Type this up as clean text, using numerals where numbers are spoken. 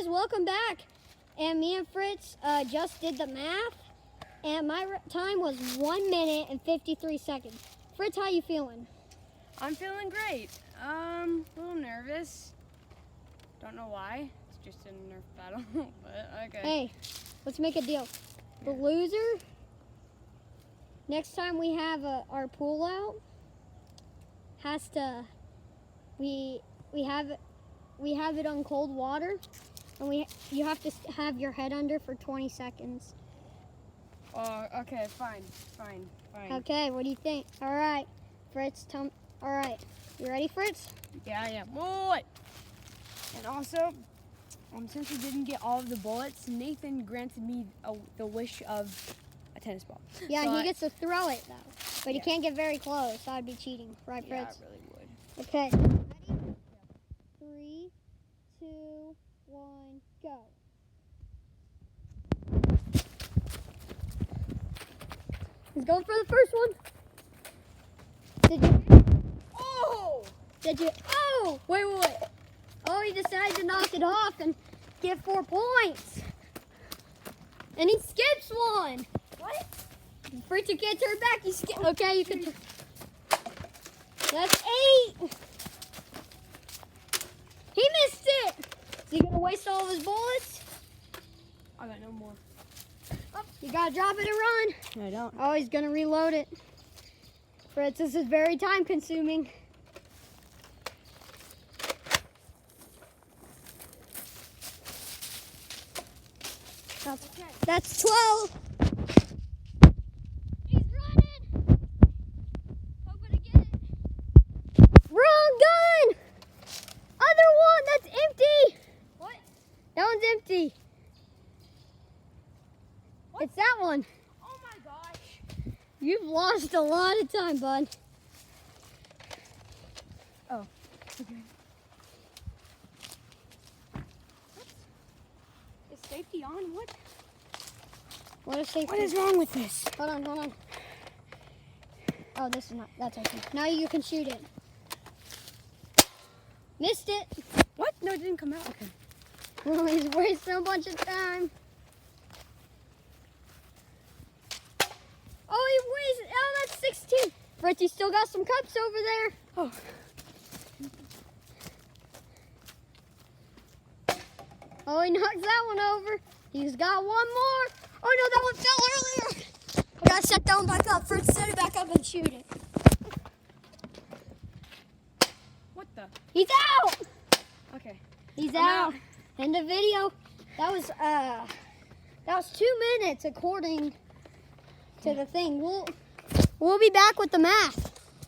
guys, welcome back. And me and Fritz just did the math, and my time was 1 minute and 53 seconds. Fritz, how you feeling? I'm feeling great. A little nervous. Don't know why. It's just a Nerf battle, but okay. Hey, let's make a deal. The loser, next time we have our pool out, has to, we have it on cold water, and you have to have your head under for 20 seconds. Oh, okay, fine. Okay, what do you think? All right, Fritz, all right, you ready, Fritz? Yeah, I am. What? And also, since we didn't get all of the bullets, Nathan granted me the wish of a tennis ball. Yeah, so he gets to throw it though, but he Yeah. can't get very close. That would be cheating, right, Yeah, Fritz? I really would. Okay. Ready? 3, 2, 1, go. He's going for the first one. Did you? Oh! Did you? Oh! Wait. Oh, he decided to knock it off and get 4 points. And he skips one. What? Fritz, you can't turn back. You skip. Okay, you can. That's 8. He missed it. Is he gonna waste all of his bullets? I got no more. Oh, you gotta drop it and run. No, I don't. Oh, he's gonna reload it. Fritz, this is very time consuming. That's 12. He's running. Hoping to get it. Wrong gun. Other one. That's empty. What? That one's empty. What? It's that one. Oh my gosh. You've lost a lot of time, bud. Oh, okay. Is safety on? What? What is safety? What is wrong with this? Hold on. Oh, this is not. That's okay. Now you can shoot it. Missed it. What? No, it didn't come out. Okay. Well, he's wasting a bunch of time. Oh, he wasted. Oh, that's 16. Fritz, you still got some cups over there. Oh. Oh, he knocked that one over. He's got one more. Oh no, that one fell earlier. We gotta set that one back up. Fritz, set it back up and shoot it. What the? He's out. Okay. He's I'm out. out. End of video. That was 2 minutes according to the thing. We'll be back with the math.